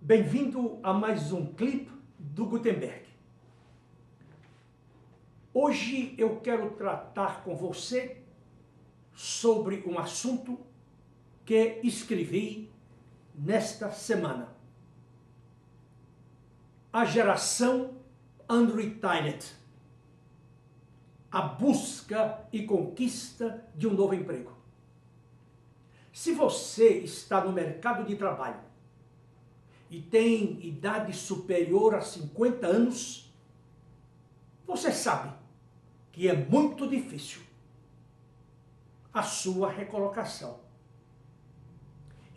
Bem-vindo a mais um clipe do Gutenberg. Hoje eu quero tratar com você sobre um assunto que escrevi nesta semana. A geração unretired. A busca e conquista de um novo emprego. Se você está no mercado de trabalho e tem idade superior a 50 anos, você sabe que é muito difícil a sua recolocação.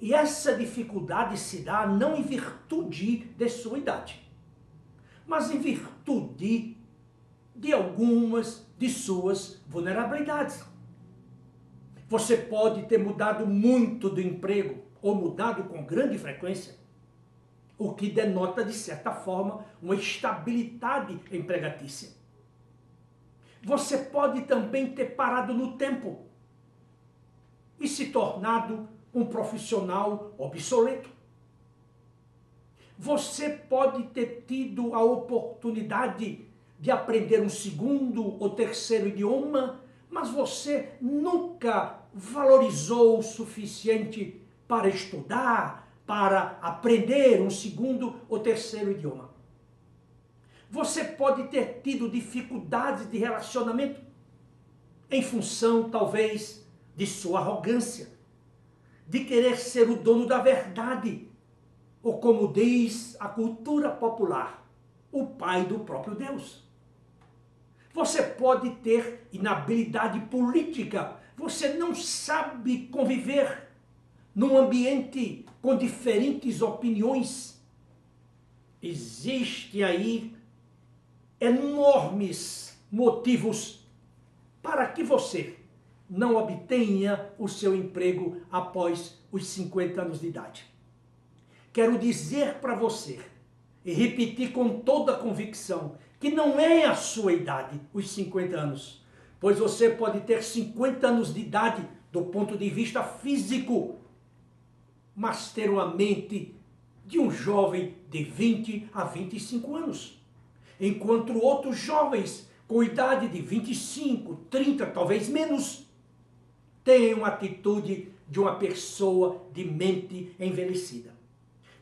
E essa dificuldade se dá não em virtude de sua idade, mas em virtude de algumas de suas vulnerabilidades. Você pode ter mudado muito do emprego ou mudado com grande frequência, o que denota, de certa forma, uma estabilidade empregatícia. Você pode também ter parado no tempo e se tornado um profissional obsoleto. Você pode ter tido a oportunidade de aprender um segundo ou terceiro idioma, mas você nunca valorizou o suficiente para estudar, para aprender um segundo ou terceiro idioma. Você pode ter tido dificuldades de relacionamento em função, talvez, de sua arrogância, de querer ser o dono da verdade, ou como diz a cultura popular, o pai do próprio Deus. Você pode ter inabilidade política, você não sabe conviver num ambiente com diferentes opiniões. Existem aí enormes motivos para que você não obtenha o seu emprego após os 50 anos de idade. Quero dizer para você, e repetir com toda a convicção, que não é a sua idade, os 50 anos, pois você pode ter 50 anos de idade do ponto de vista físico, mas ter uma mente de um jovem de 20 a 25 anos, enquanto outros jovens com idade de 25, 30, talvez menos, têm uma atitude de uma pessoa de mente envelhecida.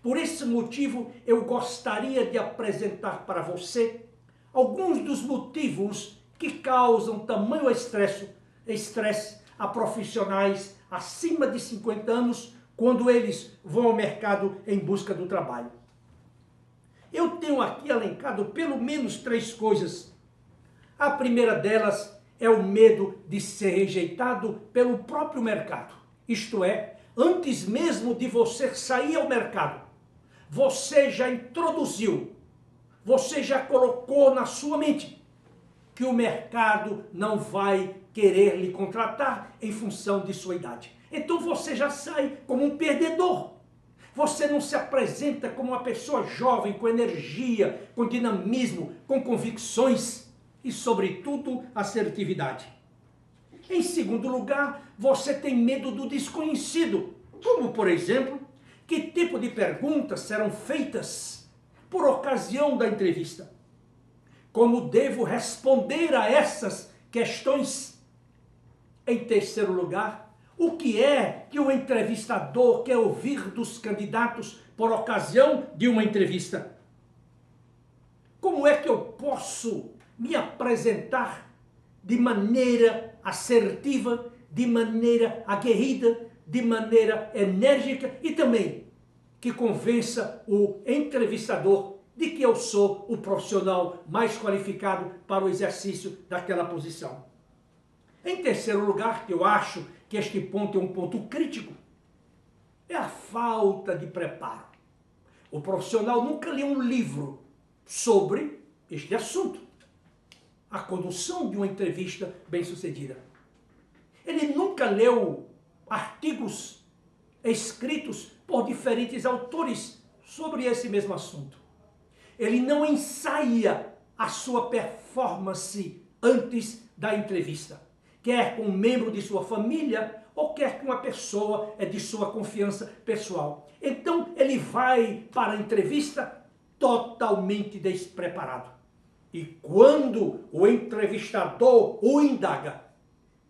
Por esse motivo, eu gostaria de apresentar para você alguns dos motivos que causam tamanho estresse a profissionais acima de 50 anos quando eles vão ao mercado em busca do trabalho. Eu tenho aqui elencado pelo menos 3 coisas. A primeira delas é o medo de ser rejeitado pelo próprio mercado. Isto é, antes mesmo de você sair ao mercado, você já introduziu, você já colocou na sua mente que o mercado não vai querer lhe contratar em função de sua idade. Então você já sai como um perdedor. Você não se apresenta como uma pessoa jovem, com energia, com dinamismo, com convicções e, sobretudo, assertividade. Em segundo lugar, você tem medo do desconhecido, como, por exemplo, que tipo de perguntas serão feitas por ocasião da entrevista? Como devo responder a essas questões? Em terceiro lugar, o que é que o entrevistador quer ouvir dos candidatos por ocasião de uma entrevista? Como é que eu posso me apresentar de maneira assertiva, de maneira aguerrida, de maneira enérgica e também que convença o entrevistador de que eu sou o profissional mais qualificado para o exercício daquela posição? Em terceiro lugar, que eu acho que este ponto é um ponto crítico, é a falta de preparo. O profissional nunca lê um livro sobre este assunto, a condução de uma entrevista bem-sucedida. Ele nunca leu artigos escritos por diferentes autores sobre esse mesmo assunto. Ele não ensaia a sua performance antes da entrevista. quer com um membro de sua família, ou quer com uma pessoa de sua confiança pessoal. Então ele vai para a entrevista totalmente despreparado. E quando o entrevistador o indaga,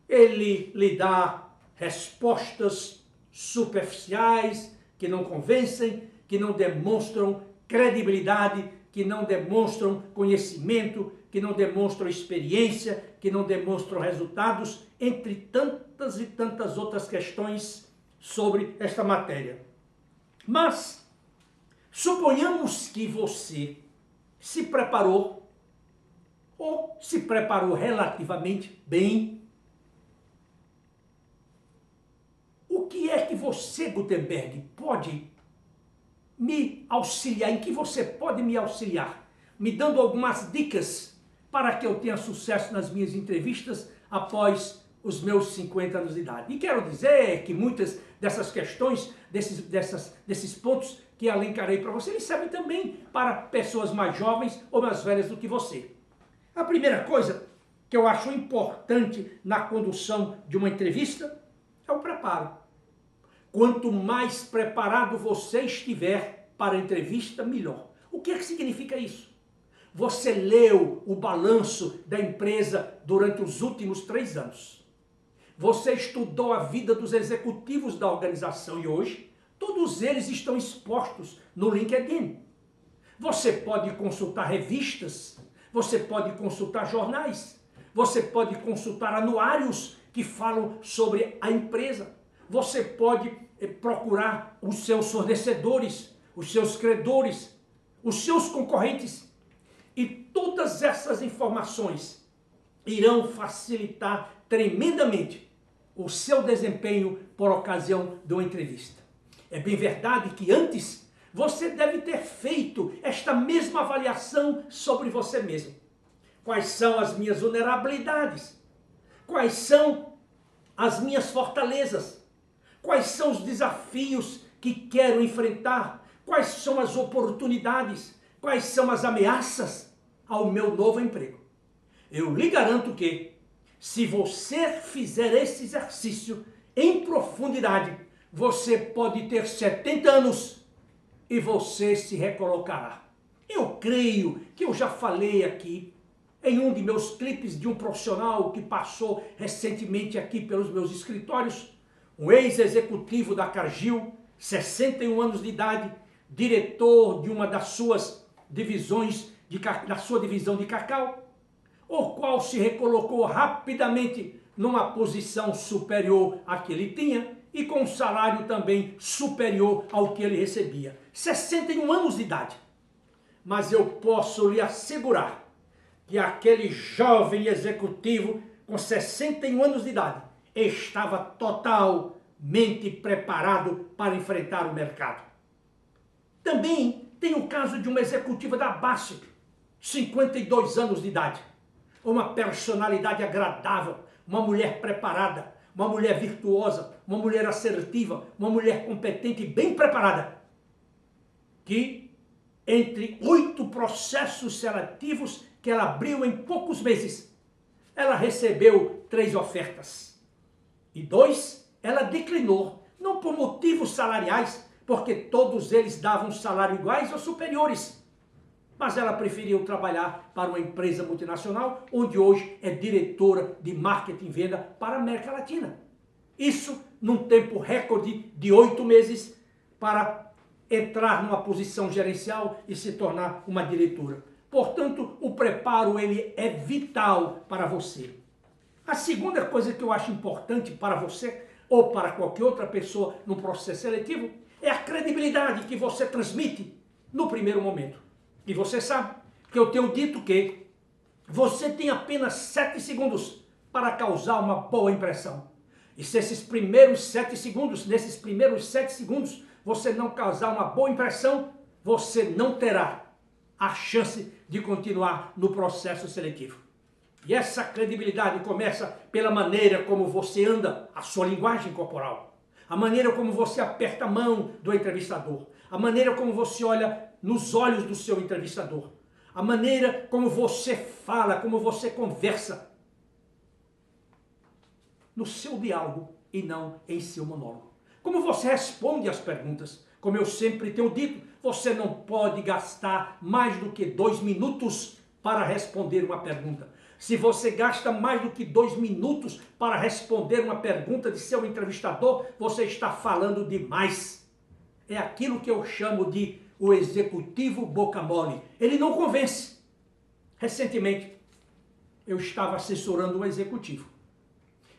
ele lhe dá respostas superficiais, que não convencem, que não demonstram credibilidade, que não demonstram conhecimento, que não demonstram experiência, que não demonstram resultados, entre tantas e tantas outras questões sobre esta matéria. Mas suponhamos que você se preparou, ou se preparou relativamente bem. O que é que você, Gutenberg, pode me auxiliar? Em que você pode me auxiliar? Me dando algumas dicas para que eu tenha sucesso nas minhas entrevistas após os meus 50 anos de idade. E quero dizer que muitas dessas questões, desses pontos que elencarei para você, eles servem também para pessoas mais jovens ou mais velhas do que você. A primeira coisa que eu acho importante na condução de uma entrevista é o preparo. Quanto mais preparado você estiver para a entrevista, melhor. O que é que significa isso? Você leu o balanço da empresa durante os últimos 3 anos. Você estudou a vida dos executivos da organização e hoje todos eles estão expostos no LinkedIn. Você pode consultar revistas, você pode consultar jornais, você pode consultar anuários que falam sobre a empresa. Você pode procurar os seus fornecedores, os seus credores, os seus concorrentes. E todas essas informações irão facilitar tremendamente o seu desempenho por ocasião de uma entrevista. É bem verdade que antes você deve ter feito esta mesma avaliação sobre você mesmo. Quais são as minhas vulnerabilidades? Quais são as minhas fortalezas? Quais são os desafios que quero enfrentar? Quais são as oportunidades? Quais são as ameaças ao meu novo emprego? Eu lhe garanto que, se você fizer esse exercício em profundidade, você pode ter 70 anos e você se recolocará. Eu creio que eu já falei aqui em um de meus clipes de um profissional que passou recentemente aqui pelos meus escritórios, um ex-executivo da Cargill, 61 anos de idade, diretor de uma das suas divisões, da sua divisão de cacau, o qual se recolocou rapidamente numa posição superior à que ele tinha e com um salário também superior ao que ele recebia. 61 anos de idade. Mas eu posso lhe assegurar que aquele jovem executivo com 61 anos de idade estava totalmente preparado para enfrentar o mercado. Também tem o caso de uma executiva da BASF, 52 anos de idade. Uma personalidade agradável, uma mulher preparada, uma mulher virtuosa, uma mulher assertiva, uma mulher competente e bem preparada, que entre 8 processos seletivos que ela abriu em poucos meses, ela recebeu 3 ofertas. E 2, ela declinou, não por motivos salariais, porque todos eles davam salário iguais ou superiores, mas ela preferiu trabalhar para uma empresa multinacional, onde hoje é diretora de marketing e venda para a América Latina. Isso num tempo recorde de 8 meses para entrar numa posição gerencial e se tornar uma diretora. Portanto, o preparo ele é vital para você. A segunda coisa que eu acho importante para você ou para qualquer outra pessoa no processo seletivo é a credibilidade que você transmite no primeiro momento. E você sabe que eu tenho dito que você tem apenas 7 segundos para causar uma boa impressão. E se nesses primeiros 7 segundos você não causar uma boa impressão, você não terá a chance de continuar no processo seletivo. E essa credibilidade começa pela maneira como você anda, a sua linguagem corporal, a maneira como você aperta a mão do entrevistador, a maneira como você olha nos olhos do seu entrevistador, a maneira como você fala, como você conversa. no seu diálogo e não em seu monólogo. Como você responde às perguntas? Como eu sempre tenho dito, você não pode gastar mais do que 2 minutos para responder uma pergunta. Se você gasta mais do que 2 minutos para responder uma pergunta de seu entrevistador, você está falando demais. É aquilo que eu chamo de o executivo boca mole. Ele não convence. Recentemente, eu estava assessorando um executivo.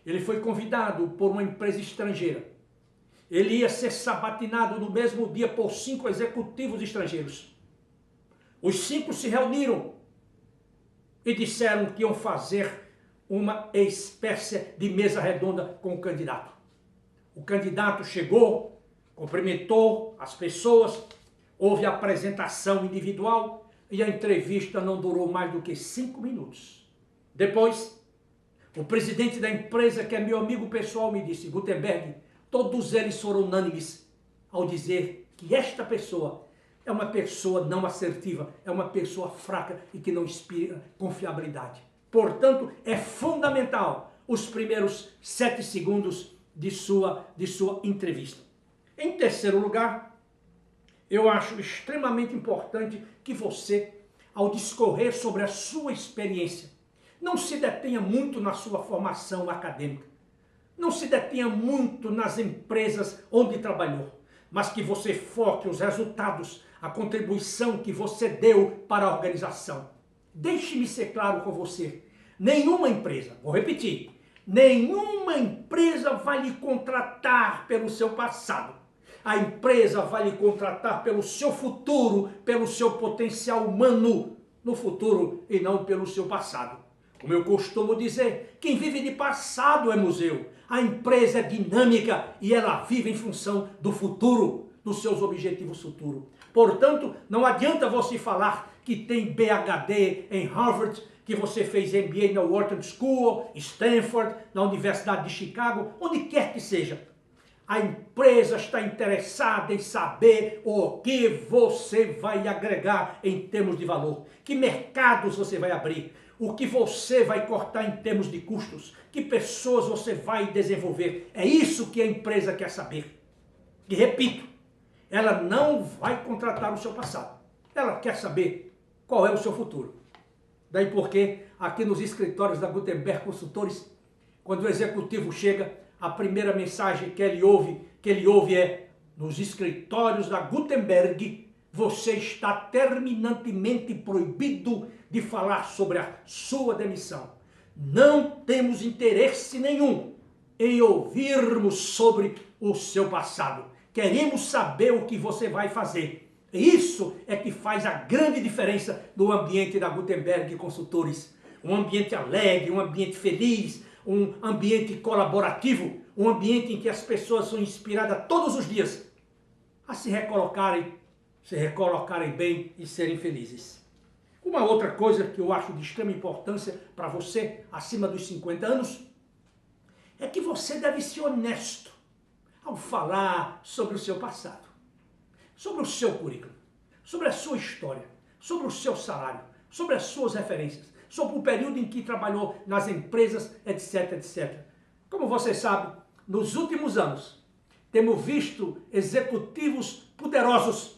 Ele foi convidado por uma empresa estrangeira. Ele ia ser sabatinado no mesmo dia por 5 executivos estrangeiros. Os 5 se reuniram e disseram que iam fazer uma espécie de mesa redonda com o candidato. O candidato chegou, cumprimentou as pessoas, houve a apresentação individual e a entrevista não durou mais do que 5 minutos. Depois, o presidente da empresa, que é meu amigo pessoal, me disse: Gutenberg, todos eles foram unânimes ao dizer que esta pessoa é uma pessoa não assertiva, é uma pessoa fraca e que não inspira confiabilidade. Portanto, é fundamental os primeiros 7 segundos de sua entrevista. Em terceiro lugar, eu acho extremamente importante que você, ao discorrer sobre a sua experiência, não se detenha muito na sua formação acadêmica. Não se detenha muito nas empresas onde trabalhou, mas que você foque os resultados, a contribuição que você deu para a organização. Deixe-me ser claro com você. Nenhuma empresa, vou repetir, nenhuma empresa vai lhe contratar pelo seu passado. A empresa vai lhe contratar pelo seu futuro, pelo seu potencial humano no futuro e não pelo seu passado. Como eu costumo dizer, quem vive de passado é museu. A empresa é dinâmica e ela vive em função do futuro, dos seus objetivos futuros. Portanto, não adianta você falar que tem PhD em Harvard, que você fez MBA na Wharton School, Stanford, na Universidade de Chicago, onde quer que seja. A empresa está interessada em saber o que você vai agregar em termos de valor, que mercados você vai abrir, o que você vai cortar em termos de custos, que pessoas você vai desenvolver. É isso que a empresa quer saber. E repito, ela não vai contratar o seu passado. Ela quer saber qual é o seu futuro. Daí porque aqui nos escritórios da Gutenberg Consultores, quando o executivo chega, a primeira mensagem que ele ouve é: nos escritórios da Gutenberg, você está terminantemente proibido de falar sobre a sua demissão. Não temos interesse nenhum em ouvirmos sobre o seu passado. Queremos saber o que você vai fazer. Isso é que faz a grande diferença no ambiente da Gutenberg Consultores. Um ambiente alegre, um ambiente feliz, um ambiente colaborativo, um ambiente em que as pessoas são inspiradas todos os dias a se recolocarem bem e serem felizes. Uma outra coisa que eu acho de extrema importância para você, acima dos 50 anos, é que você deve ser honesto ao falar sobre o seu passado, sobre o seu currículo, sobre a sua história, sobre o seu salário, sobre as suas referências, sobre o período em que trabalhou nas empresas, etc, etc. Como você sabe, nos últimos anos, temos visto executivos poderosos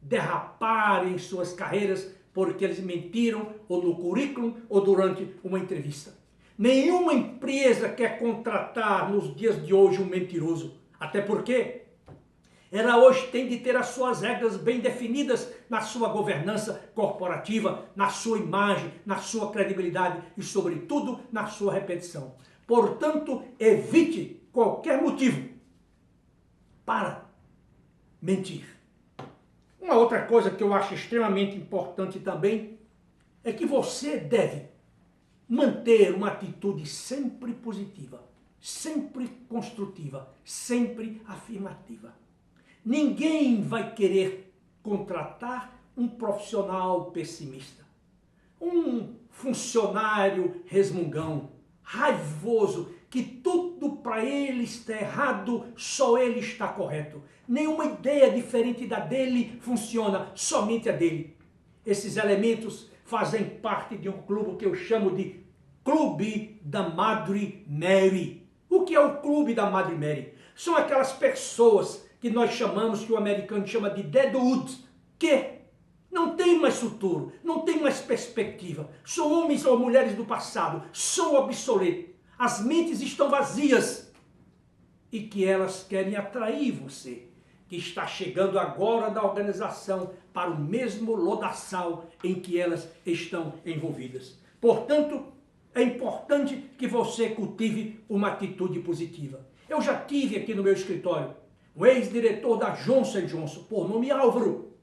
derraparem suas carreiras porque eles mentiram ou no currículo ou durante uma entrevista. Nenhuma empresa quer contratar nos dias de hoje um mentiroso, até porque ela hoje tem de ter as suas regras bem definidas na sua governança corporativa, na sua imagem, na sua credibilidade e, sobretudo, na sua repetição. Portanto, evite qualquer motivo para mentir. Uma outra coisa que eu acho extremamente importante também é que você deve manter uma atitude sempre positiva, sempre construtiva, sempre afirmativa. Ninguém vai querer contratar um profissional pessimista, um funcionário resmungão, raivoso, que tudo para ele está errado, só ele está correto. Nenhuma ideia diferente da dele funciona, somente a dele. Esses elementos fazem parte de um clube que eu chamo de Clube da Madre Mary. O que é o Clube da Madre Mary? São aquelas pessoas que nós chamamos, que o americano chama de deadwood, que não tem mais futuro, não tem mais perspectiva. São homens ou mulheres do passado, são obsoletos. As mentes estão vazias e que elas querem atrair você, que está chegando agora da organização para o mesmo lodaçal em que elas estão envolvidas. Portanto, é importante que você cultive uma atitude positiva. Eu já tive aqui no meu escritório o ex-diretor da Johnson & Johnson, por nome Álvaro,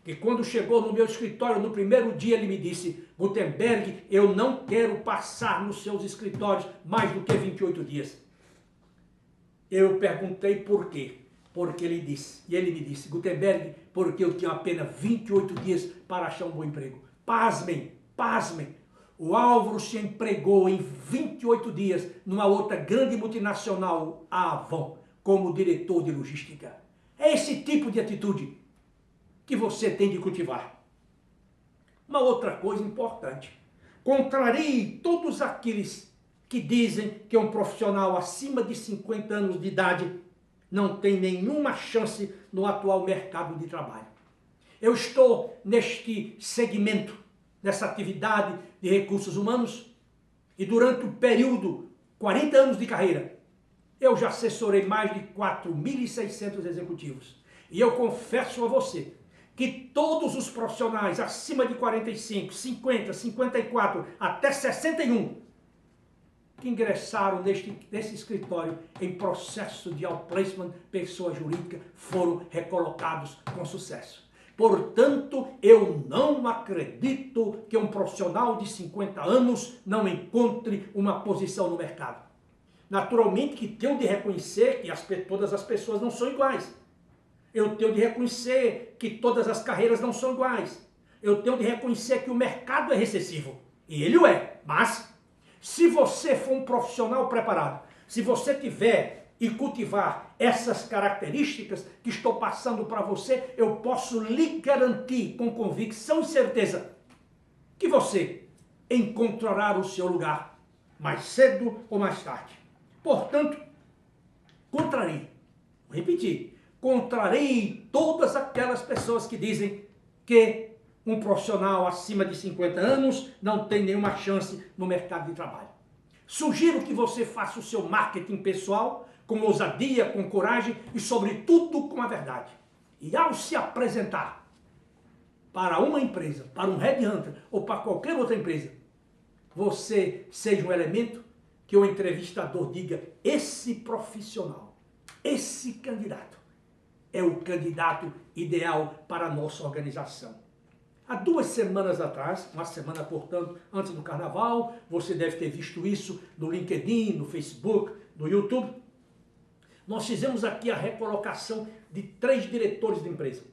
que quando chegou no meu escritório, no primeiro dia, ele me disse: Gutenberg, eu não quero passar nos seus escritórios mais do que 28 dias. Eu perguntei por quê. Porque ele disse, e ele me disse: Gutenberg, porque eu tinha apenas 28 dias para achar um bom emprego. Pasmem, pasmem. O Álvaro se empregou em 28 dias numa outra grande multinacional, a Avon, como diretor de logística. É esse tipo de atitude que você tem de cultivar. Uma outra coisa importante: contrarie todos aqueles que dizem que um profissional acima de 50 anos de idade não tem nenhuma chance no atual mercado de trabalho. Eu estou neste segmento, nessa atividade de recursos humanos, e durante o período, 40 anos de carreira, eu já assessorei mais de 4.600 executivos. E eu confesso a você que todos os profissionais acima de 45, 50, 54, até 61, que ingressaram nesse escritório em processo de outplacement, pessoa jurídica, foram recolocados com sucesso. Portanto, eu não acredito que um profissional de 50 anos não encontre uma posição no mercado. Naturalmente que tenho de reconhecer que todas as pessoas não são iguais. Eu tenho de reconhecer que todas as carreiras não são iguais. Eu tenho de reconhecer que o mercado é recessivo. E ele o é, mas se você for um profissional preparado, se você tiver e cultivar essas características que estou passando para você, eu posso lhe garantir com convicção e certeza que você encontrará o seu lugar mais cedo ou mais tarde. Portanto, contrarie, vou repetir, contrarie todas aquelas pessoas que dizem que um profissional acima de 50 anos não tem nenhuma chance no mercado de trabalho. Sugiro que você faça o seu marketing pessoal com ousadia, com coragem e, sobretudo, com a verdade. E ao se apresentar para uma empresa, para um headhunter ou para qualquer outra empresa, você seja um elemento que o entrevistador diga: esse profissional, esse candidato é o candidato ideal para a nossa organização. Há 2 semanas atrás, uma semana, portanto, antes do carnaval, você deve ter visto isso no LinkedIn, no Facebook, no YouTube. Nós fizemos aqui a recolocação de 3 diretores de empresa.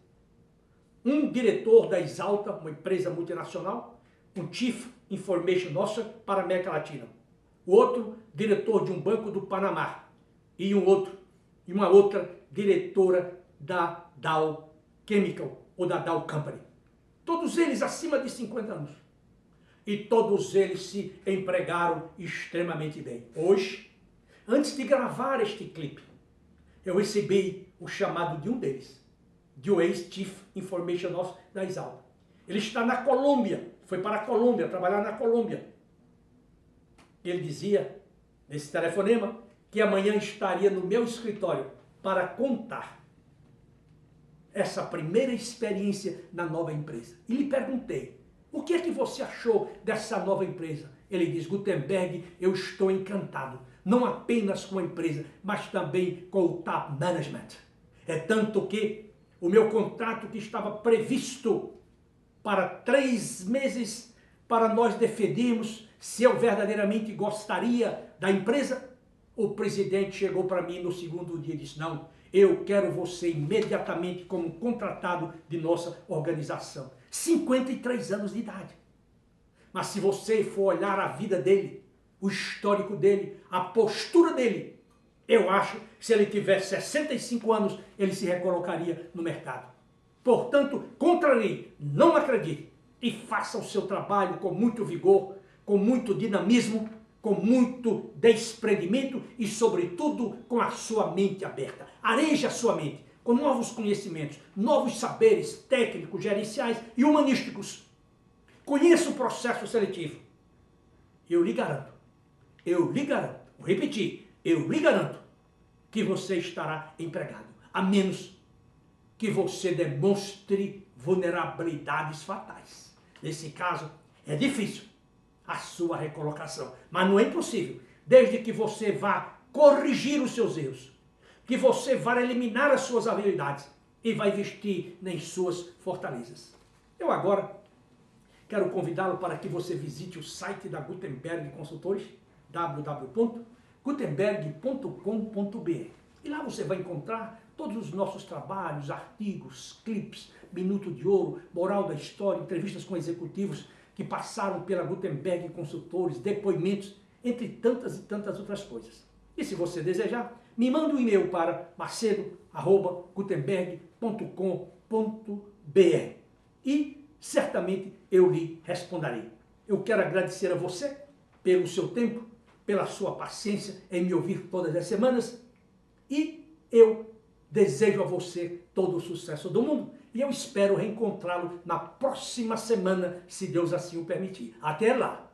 Um diretor da Exalta, uma empresa multinacional, um Chief Information Officer para a América Latina. O outro, diretor de um banco do Panamá. E uma outra diretora da Dow Chemical, ou da Dow Company. Todos eles acima de 50 anos. E todos eles se empregaram extremamente bem. Hoje, antes de gravar este clipe, eu recebi o chamado de um deles, de um ex-Chief Information Officer da Exalta. Ele está na Colômbia, foi para a Colômbia, trabalhar na Colômbia. Ele dizia, nesse telefonema, que amanhã estaria no meu escritório para contar essa primeira experiência na nova empresa. E lhe perguntei: o que é que você achou dessa nova empresa? Ele diz: Gutenberg, eu estou encantado, não apenas com a empresa, mas também com o top management. É tanto que o meu contrato, que estava previsto para 3 meses, para nós defendermos se eu verdadeiramente gostaria da empresa, o presidente chegou para mim no segundo dia e disse: não, eu quero você imediatamente como contratado de nossa organização. 53 anos de idade. Mas se você for olhar a vida dele, o histórico dele, a postura dele, eu acho que se ele tivesse 65 anos, ele se recolocaria no mercado. Portanto, contrarie, não acredite e faça o seu trabalho com muito vigor, com muito dinamismo, com muito desprendimento e, sobretudo, com a sua mente aberta. Areje a sua mente com novos conhecimentos, novos saberes técnicos, gerenciais e humanísticos. Conheça o processo seletivo. Eu lhe garanto, vou repetir, eu lhe garanto que você estará empregado, a menos que você demonstre vulnerabilidades fatais. Nesse caso, é difícil a sua recolocação, mas não é impossível, desde que você vá corrigir os seus erros, que você vá eliminar as suas habilidades e vai investir nas suas fortalezas. Eu agora quero convidá-lo para que você visite o site da Gutenberg Consultores, www.gutenberg.com.br. E lá você vai encontrar todos os nossos trabalhos, artigos, clipes, Minuto de Ouro, Moral da História, entrevistas com executivos que passaram pela Gutenberg Consultores, depoimentos, entre tantas e tantas outras coisas. E se você desejar, me manda um e-mail para macedo@gutenberg.com.br e certamente eu lhe responderei. Eu quero agradecer a você pelo seu tempo, pela sua paciência em me ouvir todas as semanas e eu desejo a você todo o sucesso do mundo e eu espero reencontrá-lo na próxima semana, se Deus assim o permitir. Até lá!